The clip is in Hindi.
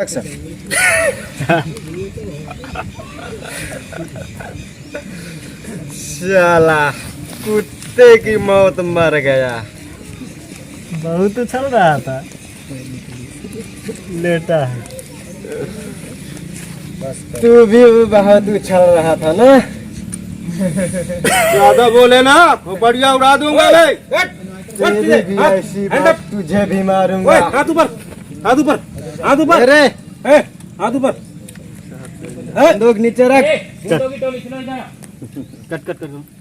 एक्शन। साला कुत्ते की मौत मर गया। बहुत उछल रहा था, लेटा है। तू भी बहुत उछल रहा था ना। ज्यादा बोले ना वो बढ़िया उड़ा दूंगा भाई। तेरी भी ऐसी बात तुझे भी मारूंगा। हाथ ऊपर, हाथ ऊपर, हाथ ऊपर। अरे हाथ ऊपर। बंदूक नीचे रख। Cut cut cut.